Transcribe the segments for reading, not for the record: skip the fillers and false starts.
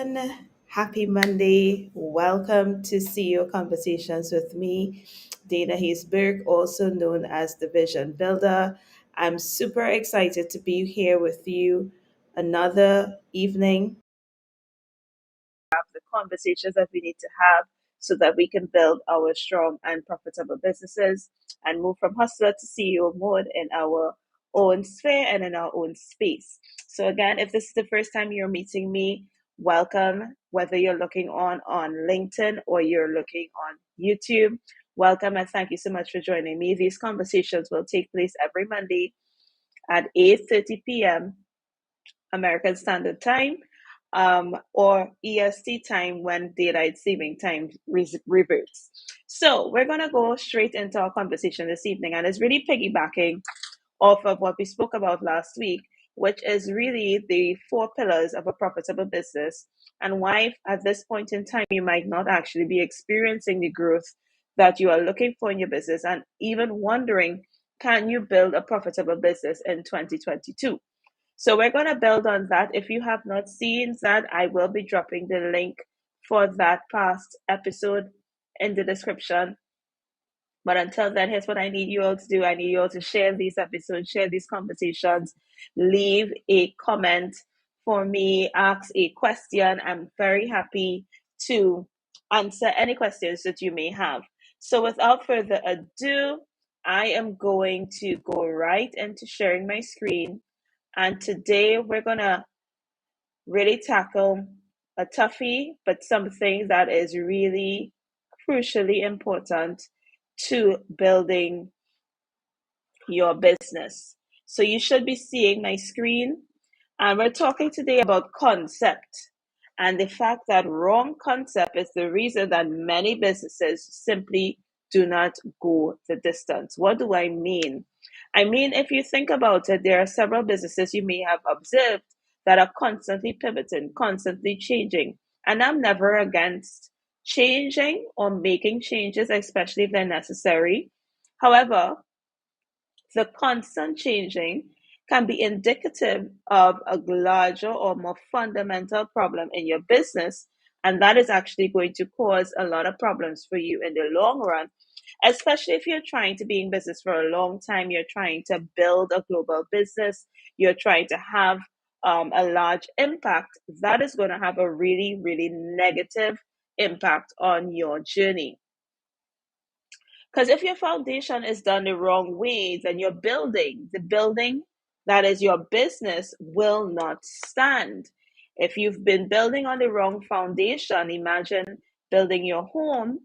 everyone. Happy Monday. Welcome to CEO Conversations with me, Dana Hayesberg, also known as the Vision Builder. I'm super excited to be here with you another evening, the conversations that we need to have so that we can build our strong and profitable businesses and move from hustler to CEO mode in our own sphere and in our own space. So again, if this is the first time you're meeting me, welcome. Whether you're looking on LinkedIn or you're looking on YouTube, welcome and thank you so much for joining me. These conversations will take place every Monday at 8:30 p.m. American Standard Time, or EST time when daylight saving time reverts. So we're going to go straight into our conversation this evening, and it's really piggybacking off of what we spoke about last week, which is really the four pillars of a profitable business, and why at this point in time you might not actually be experiencing the growth that you are looking for in your business, and even wondering, can you build a profitable business in 2022? So we're going to build on that. If you have not seen that, I will be dropping the link for that past episode in the description. But until then, here's what I need you all to do. I need you all to share these episodes, share these conversations, leave a comment for me, ask a question. I'm very happy to answer any questions that you may have. So without further ado, I am going to go right into sharing my screen. And today we're going to really tackle a toughie, but something that is really crucially important to building your business. So you should be seeing my screen. And we're talking today about concept and the fact that wrong concept is the reason that many businesses simply do not go the distance. What do I mean? I mean, if you think about it, there are several businesses you may have observed that are constantly pivoting, constantly changing. And I'm never against changing or making changes, especially if they're necessary. However, the constant changing can be indicative of a larger or more fundamental problem in your business. And that is actually going to cause a lot of problems for you in the long run, especially if you're trying to be in business for a long time, you're trying to build a global business, you're trying to have a large impact. That is going to have a really, really negative impact on your journey. Because if your foundation is done the wrong way, then the building that is your business will not stand. If you've been building on the wrong foundation, imagine building your home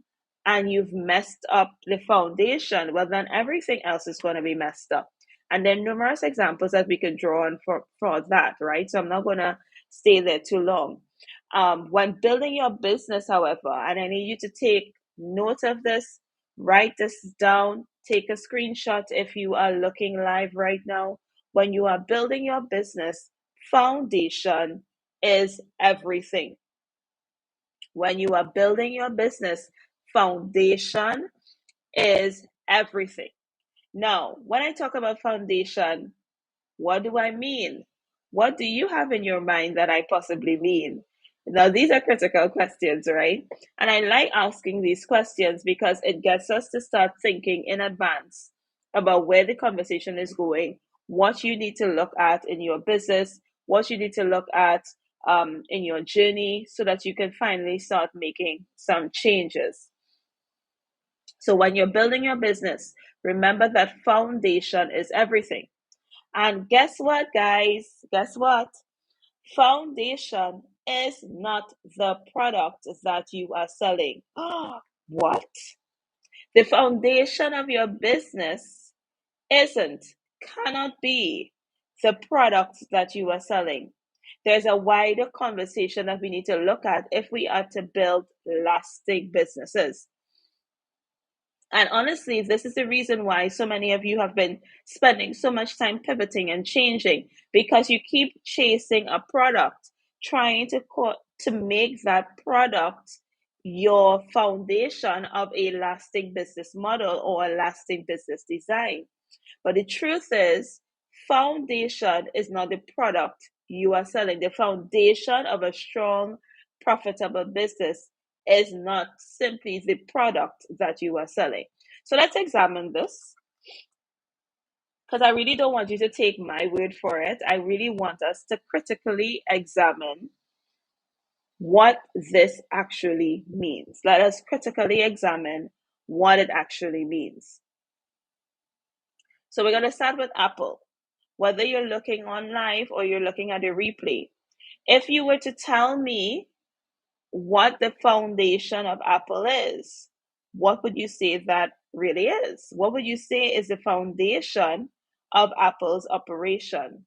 and you've messed up the foundation, well, then everything else is going to be messed up. And there are numerous examples that we can draw on for that, right? So I'm not going to stay there too long. When building your business, however, and I need you to take note of this, write this down, take a screenshot if you are looking live right now. When you are building your business, foundation is everything. When you are building your business, foundation is everything. Now, when I talk about foundation, what do I mean? What do you have in your mind that I possibly mean? Now, these are critical questions, right? And I like asking these questions because it gets us to start thinking in advance about where the conversation is going, what you need to look at in your business, what you need to look at in your journey so that you can finally start making some changes. So, when you're building your business, remember that foundation is everything. And guess what, guys? Guess what? Foundation is not the product that you are selling. What? The foundation of your business isn't, cannot be the product that you are selling. There's a wider conversation that we need to look at if we are to build lasting businesses. And honestly, this is the reason why so many of you have been spending so much time pivoting and changing, because you keep chasing a product, trying to make that product your foundation of a lasting business model or a lasting business design. But the truth is, foundation is not the product you are selling. The foundation of a strong profitable business is not simply the product that you are selling. So let's examine this, because I really don't want you to take my word for it. I really want us to critically examine what this actually means. Let us critically examine what it actually means. So we're going to start with Apple. Whether you're looking on live or you're looking at a replay, if you were to tell me what the foundation of Apple is, what would you say that really is? What would you say is the foundation of Apple's operation?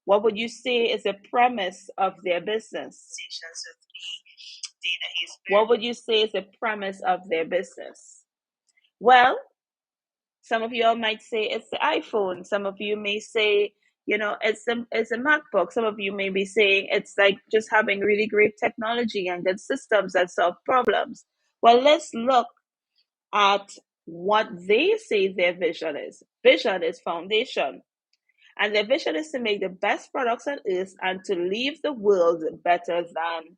What would you say is the premise of their business? What would you say is the premise of their business? Well, some of you all might say it's the iPhone. Some of you may say, it's a MacBook. Some of you may be saying it's like just having really great technology and good systems that solve problems. Well, let's look at what they say their vision is. Vision is foundation. And their vision is to make the best products on earth and to leave the world better than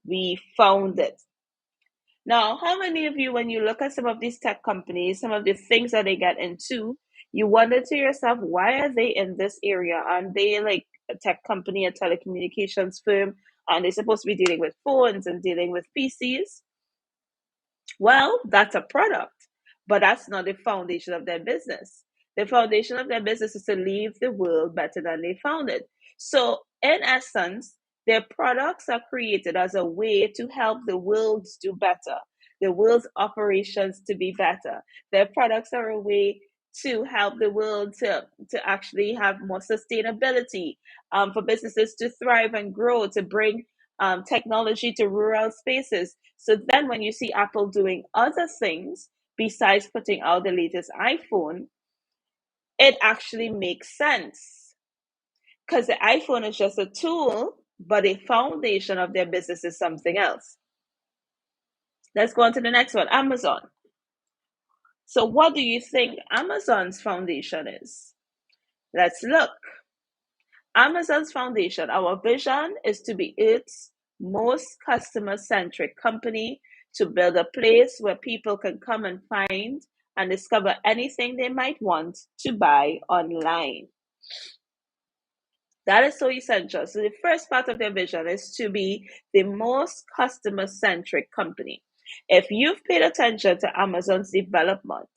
we found it. Now, how many of you, when you look at some of these tech companies, some of the things that they get into, you wonder to yourself, why are they in this area? Aren't they like a tech company, a telecommunications firm? Aren't they supposed to be dealing with phones and dealing with PCs? Well, that's a product, but that's not the foundation of their business. The foundation of their business is to leave the world better than they found it. So, in essence, their products are created as a way to help the world do better, the world's operations to be better. Their products are a way to help the world to actually have more sustainability, for businesses to thrive and grow, to bring technology to rural spaces. So then when you see Apple doing other things besides putting out the latest iPhone, it actually makes sense, because the iPhone is just a tool, but the foundation of their business is something else. Let's go on to the next one, Amazon. So what do you think Amazon's foundation is? Let's look. Amazon's foundation, our vision is to be its most customer-centric company, to build a place where people can come and find and discover anything they might want to buy online. That is so essential. So the first part of their vision is to be the most customer-centric company. If you've paid attention to Amazon's development,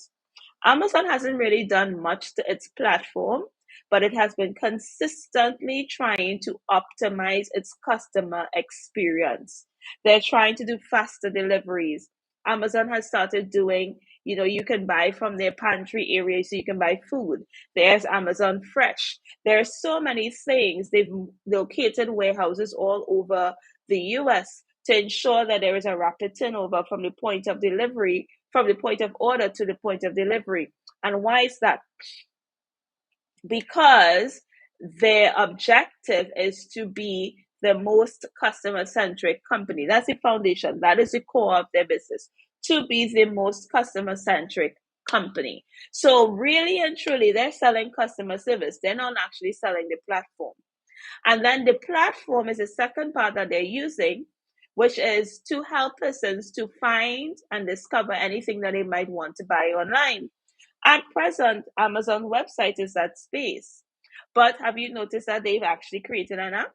Amazon hasn't really done much to its platform, but it has been consistently trying to optimize its customer experience. They're trying to do faster deliveries. Amazon has started doing, you can buy from their pantry area, so you can buy food. There's Amazon Fresh. There are so many things. They've located warehouses all over the US to ensure that there is a rapid turnover from the point of delivery, from the point of order to the point of delivery. And why is that? Because their objective is to be the most customer centric company. That's the foundation. That is the core of their business, to be the most customer centric company. So really and truly, they're selling customer service. They're not actually selling the platform. And then the platform is the second part that they're using, which is to help persons to find and discover anything that they might want to buy online. At present, Amazon website is that space. But have you noticed that they've actually created an app?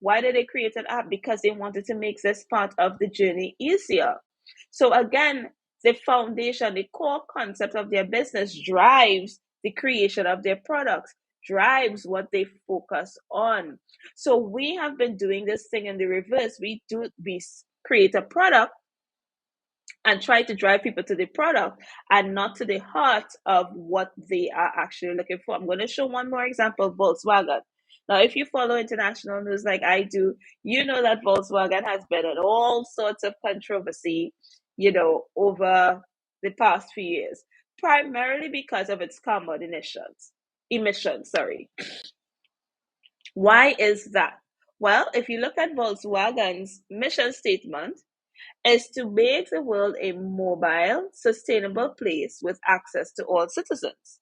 Why did they create an app? Because they wanted to make this part of the journey easier. So again, the foundation, the core concept of their business drives the creation of their products, drives what they focus on. So we have been doing this thing in the reverse. We create a product and try to drive people to the product and not to the heart of what they are actually looking for. I'm going to show one more example, Volkswagen. Now, if you follow international news like I do, you know that Volkswagen has been in all sorts of controversy, over the past few years, primarily because of its carbon emissions, sorry. Why is that? Well, if you look at Volkswagen's mission statement, is to make the world a mobile, sustainable place with access to all citizens.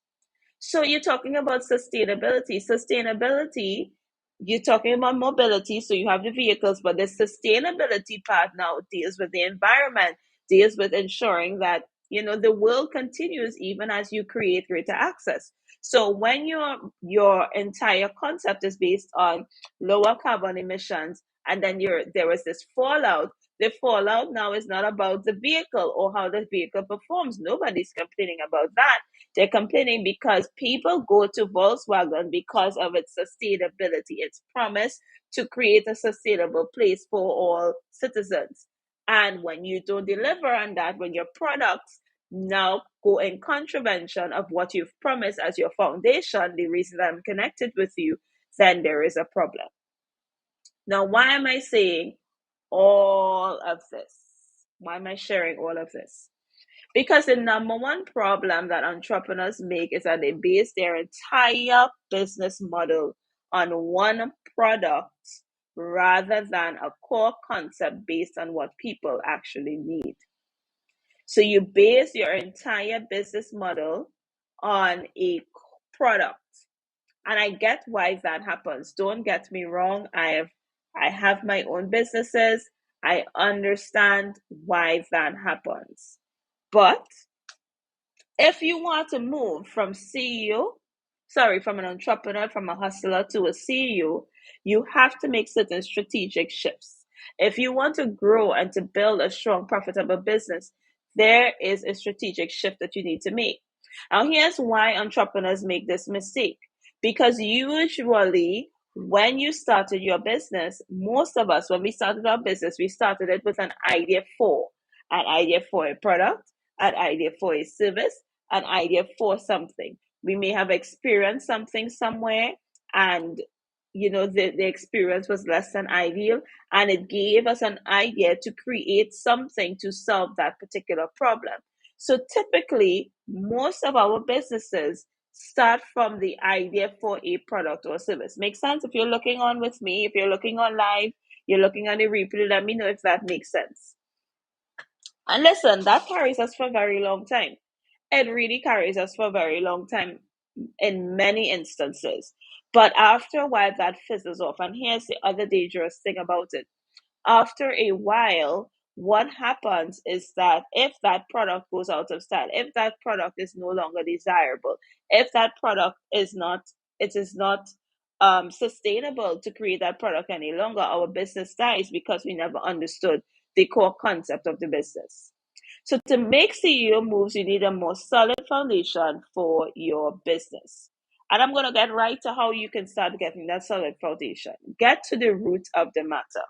So you're talking about sustainability. Sustainability you're talking about mobility, so you have the vehicles, but the sustainability part now deals with the environment, deals with ensuring that the world continues even as you create greater access. So when your entire concept is based on lower carbon emissions, and then there is this fallout. The fallout now is not about the vehicle or how the vehicle performs. Nobody's complaining about that. They're complaining because people go to Volkswagen because of its sustainability, its promise to create a sustainable place for all citizens. And when you don't deliver on that, when your products now go in contravention of what you've promised as your foundation, the reason that I'm connected with you, then there is a problem. Now, why am I saying all of this? Why am I sharing all of this? Because the number one problem that entrepreneurs make is that they base their entire business model on one product rather than a core concept based on what people actually need. So you base your entire business model on a product. And I get why that happens. Don't get me wrong. I have my own businesses. I understand why that happens. But if you want to move from CEO, sorry, from an entrepreneur, from a hustler to a CEO, you have to make certain strategic shifts. If you want to grow and to build a strong, profitable business, there is a strategic shift that you need to make. Now, here's why entrepreneurs make this mistake. Because usually, when you started your business, most of us, when we started our business, we started it with an idea for a product, an idea for a service, an idea for something. We may have experienced something somewhere, and the experience was less than ideal, and it gave us an idea to create something to solve that particular problem. So typically, most of our businesses start from the idea for a product or service. Makes sense? If you're looking on with me, if you're looking on live, you're looking on the replay, let me know if that makes sense. And listen, that carries us for a very long time. It really carries us for a very long time in many instances. But after a while, that fizzles off. And here's the other dangerous thing about it. After a while, what happens is that if that product goes out of style, if that product is no longer desirable, if that product is not sustainable to create that product any longer, our business dies because we never understood the core concept of the business. So to make CEO moves, you need a more solid foundation for your business. And I'm going to get right to how you can start getting that solid foundation. Get to the root of the matter.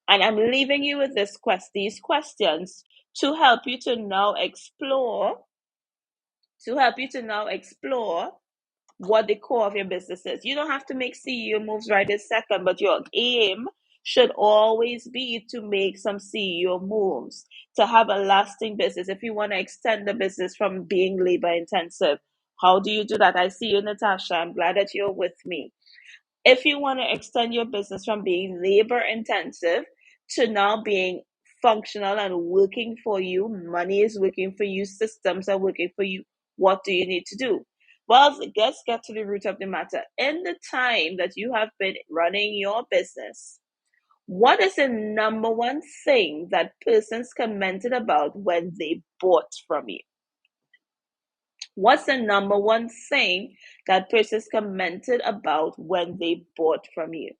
And I'm leaving you with these questions to help you to now explore, what the core of your business is. You don't have to make CEO moves right this second, but your aim should always be to make some CEO moves, to have a lasting business. If you want to extend the business from being labor intensive, how do you do that? I see you, Natasha. I'm glad that you're with me. If you want to extend your business from being labor intensive to now being functional and working for you, money is working for you, systems are working for you, what do you need to do? Well, let's get to the root of the matter. In the time that you have been running your business, what is the number one thing that persons commented about when they bought from you? What's the number one thing that persons commented about when they bought from you?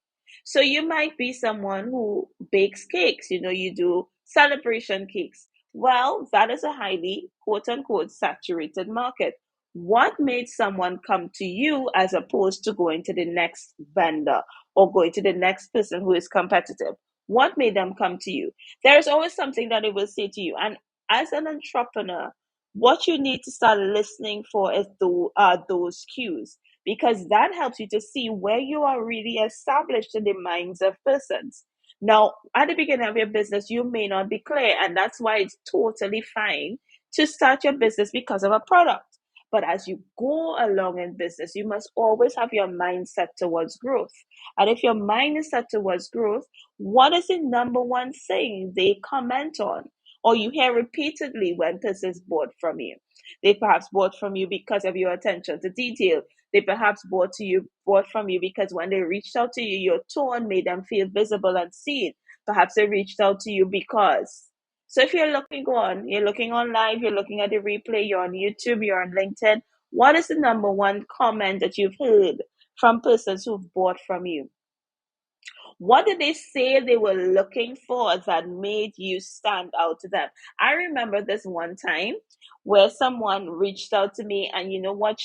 So you might be someone who bakes cakes, you do celebration cakes. Well, that is a highly quote unquote saturated market. What made someone come to you as opposed to going to the next vendor or going to the next person who is competitive? What made them come to you? There's always something that they will say to you. And as an entrepreneur, what you need to start listening for is those cues, because that helps you to see where you are really established in the minds of persons. Now, at the beginning of your business, you may not be clear, and that's why it's totally fine to start your business because of a product. But as you go along in business, you must always have your mind set towards growth. And if your mind is set towards growth, what is the number one thing they comment on, or you hear repeatedly when persons bought from you? They perhaps bought from you because of your attention to detail. They perhaps bought from you because when they reached out to you, your tone made them feel visible and seen. Perhaps they reached out to you because. So if you're looking on live, you're looking at the replay, you're on YouTube, you're on LinkedIn, what is the number one comment that you've heard from persons who've bought from you? What did they say they were looking for that made you stand out to them? I remember this one time where someone reached out to me, and you know what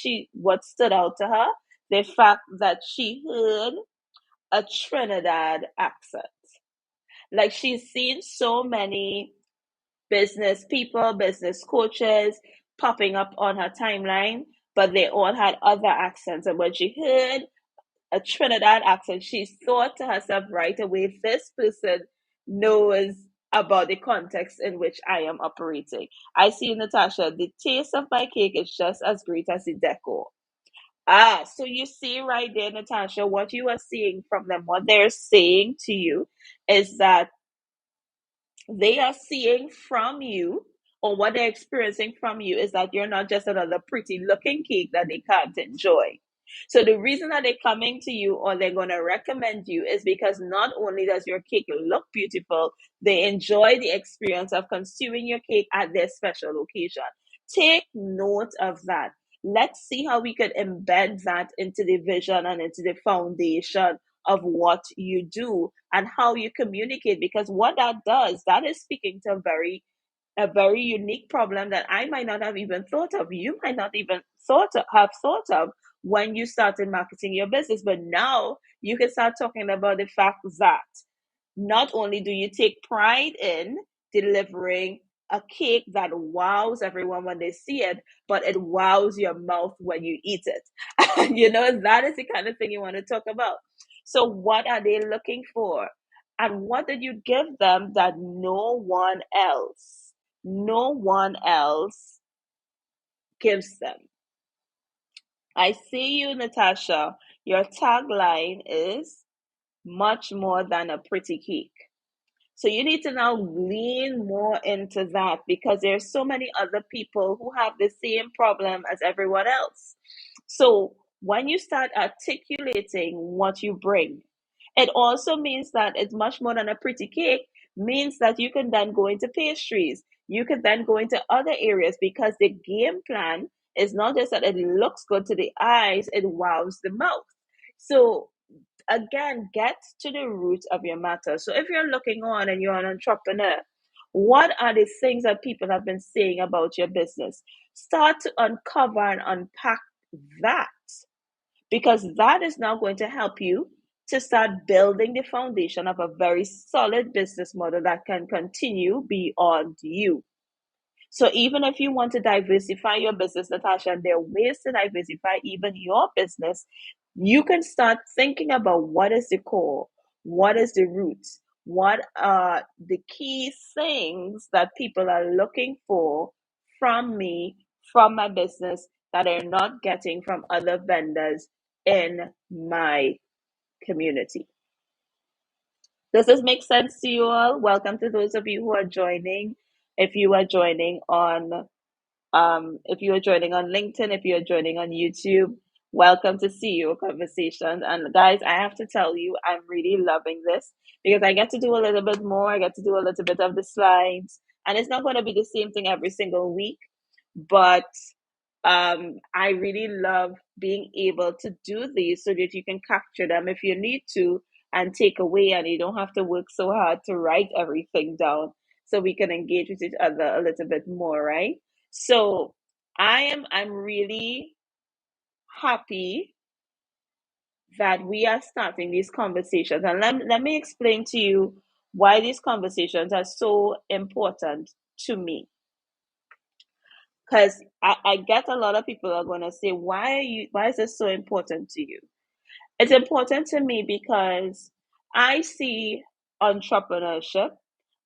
stood out to her? The fact that she heard a Trinidad accent. Like, she's seen so many business people, business coaches popping up on her timeline, but they all had other accents. And when she heard a Trinidad accent, she thought to herself right away, this person knows about the context in which I am operating. I see, Natasha, the taste of my cake is just as great as the decor. Ah, so you see right there, Natasha, what you are seeing from them, what they're saying to you is that they are seeing from you, or what they're experiencing from you, is that you're not just another pretty looking cake that they can't enjoy. So the reason that they're coming to you or they're going to recommend you is because not only does your cake look beautiful, they enjoy the experience of consuming your cake at their special occasion. Take note of that. Let's see how we could embed that into the vision and into the foundation of what you do and how you communicate, because what that does, that is speaking to a very unique problem that I might not have even thought of. You might not even have thought of when you started marketing your business, but now you can start talking about the fact that not only do you take pride in delivering a cake that wows everyone when they see it, but it wows your mouth when you eat it. And that is the kind of thing you want to talk about. So, what are they looking for? And what did you give them that no one else gives them? I see you, Natasha. Your tagline is much more than a pretty cake. So you need to now lean more into that, because there's so many other people who have the same problem as everyone else. So when you start articulating what you bring, it also means that it's much more than a pretty cake, means that you can then go into pastries. You can then go into other areas, because the game plan is not just that it looks good to the eyes, it wows the mouth. So again, get to the root of your matter. So if you're looking on and you're an entrepreneur, what are the things that people have been saying about your business? Start to uncover and unpack that, because that is now going to help you to start building the foundation of a very solid business model that can continue beyond you. So even if you want to diversify your business, Natasha, and there are ways to diversify even your business, you can start thinking about what is the core, what is the roots, what are the key things that people are looking for from me, from my business, that are not getting from other vendors in my community. Does this make sense to you all? Welcome to those of you who are joining. If you are joining on if you are joining on LinkedIn, if you are joining on YouTube, welcome to CEO Conversations. And guys, I have to tell you, I'm really loving this, because I get to do a little bit more. I get to do a little bit of the slides, and it's not going to be the same thing every single week, but I really love being able to do these so that you can capture them if you need to and take away, and you don't have to work so hard to write everything down, so we can engage with each other a little bit more, right? So I'm really happy that we are starting these conversations, and let me explain to you why these conversations are so important to me. Because I get a lot of people are going to say, why is this so important to you? It's important to me because I see entrepreneurship,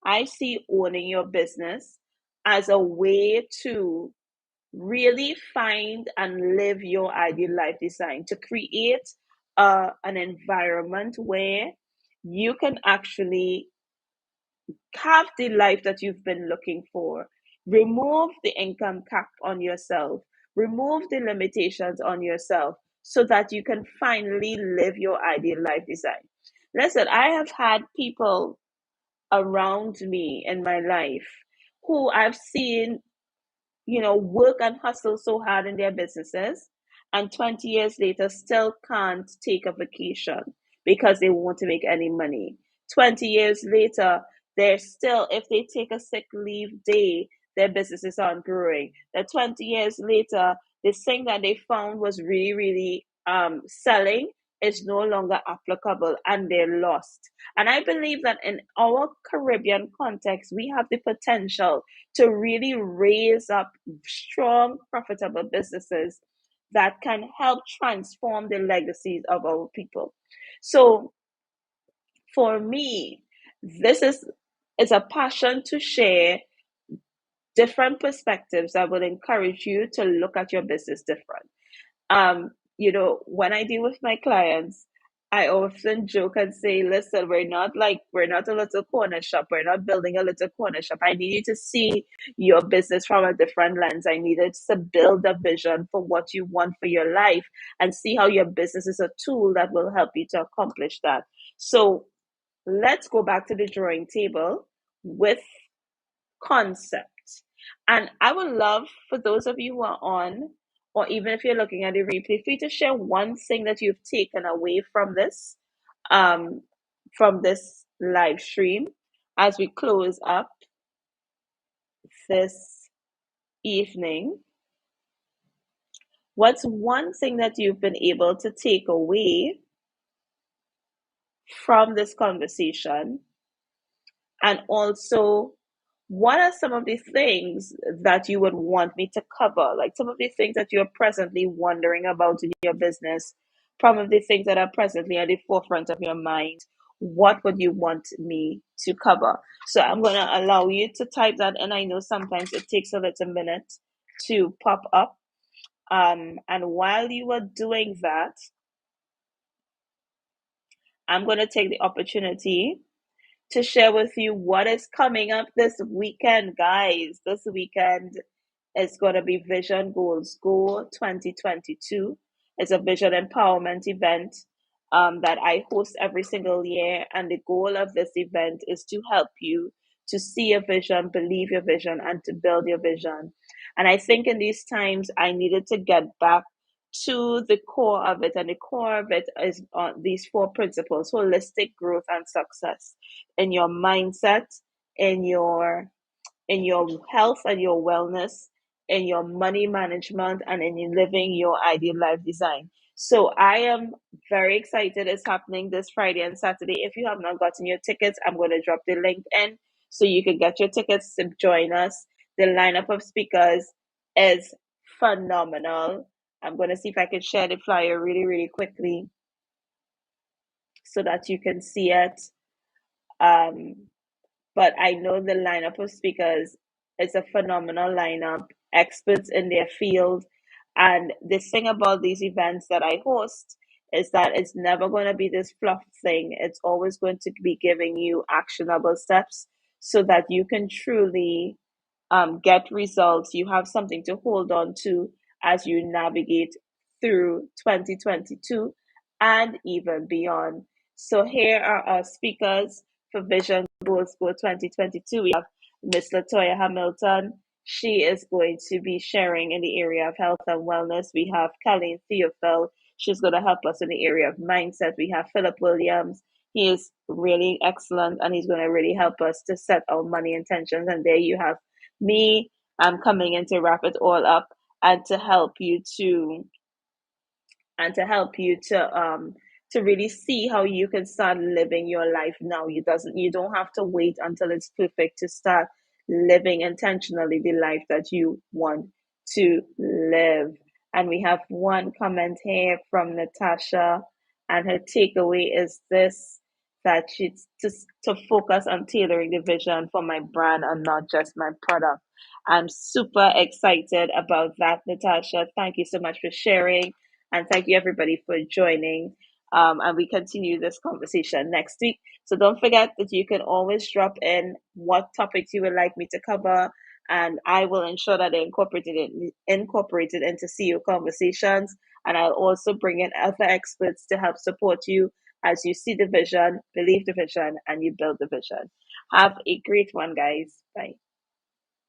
I see owning your business as a way to really find and live your ideal life design, to create an environment where you can actually have the life that you've been looking for. Remove the income cap on yourself. Remove the limitations on yourself. so that you can finally live your ideal life design. Listen, I have had people around me in my life who I've seen, work and hustle so hard in their businesses, and 20 years later still can't take a vacation because they want to make any money. 20 years later, they're still, if they take a sick leave day, their businesses aren't growing. That 20 years later, this thing that they found was really, really selling is no longer applicable and they're lost. And I believe that in our Caribbean context, we have the potential to really raise up strong, profitable businesses that can help transform the legacies of our people. So for me, this is a passion to share different perspectives that will encourage you to look at your business different. When I deal with my clients, I often joke and say, listen, we're not a little corner shop. We're not building a little corner shop. I need you to see your business from a different lens. I needed to build a vision for what you want for your life and see how your business is a tool that will help you to accomplish that. So let's go back to the drawing table with concepts. And I would love for those of you who are on, or even if you're looking at the replay, for you to share one thing that you've taken away um, from this live stream as we close up this evening. What's one thing that you've been able to take away from this conversation? And also, what are some of the things that you would want me to cover? Like some of the things that you're presently wondering about in your business, some of the things that are presently at the forefront of your mind. What would you want me to cover? So I'm going to allow you to type that in. I know sometimes it takes a little minute to pop up. And while you are doing that, I'm going to take the opportunity to share with you what is coming up this weekend, guys. This weekend is going to be Vision Goals Go 2022. It's a vision empowerment event that I host every single year. And the goal of this event is to help you to see your vision, believe your vision, and to build your vision. And I think in these times, I needed to get back to the core of it. And the core of it is these four principles: holistic growth and success in your mindset, in your health and your wellness, in your money management, and in living your ideal life design. So I am very excited. It's happening this Friday and Saturday. If you have not gotten your tickets, I'm going to drop the link in so you can get your tickets to join us. The lineup of speakers is phenomenal. I'm going to see if I can share the flyer really, really quickly so that you can see it. Um, but I know the lineup of speakers is a phenomenal lineup, experts in their field. And the thing about these events that I host is that it's never going to be this fluff thing. It's always going to be giving you actionable steps so that you can truly get results. You have something to hold on to as you navigate through 2022 and even beyond. So here are our speakers for Vision Goals Go 2022. We have Miss Latoya Hamilton. She is going to be sharing in the area of health and wellness. We have Colleen Theophil. She's going to help us in the area of mindset. We have Philip Williams. He is really excellent and he's going to really help us to set our money intentions. And there you have me. I'm coming in to wrap it all up and to help you to really see how you can start living your life now. You don't have to wait until it's perfect to start living intentionally the life that you want to live. And we have one comment here from Natasha, and her takeaway is this: that she's to focus on tailoring the vision for my brand and not just my product. I'm super excited about that, Natasha. Thank you so much for sharing. And thank you, everybody, for joining. And we continue this conversation next week. So don't forget that you can always drop in what topics you would like me to cover, and I will ensure that they're incorporated into CEO conversations. And I'll also bring in other experts to help support you as you see the vision, believe the vision, and you build the vision. Have a great one, guys. Bye.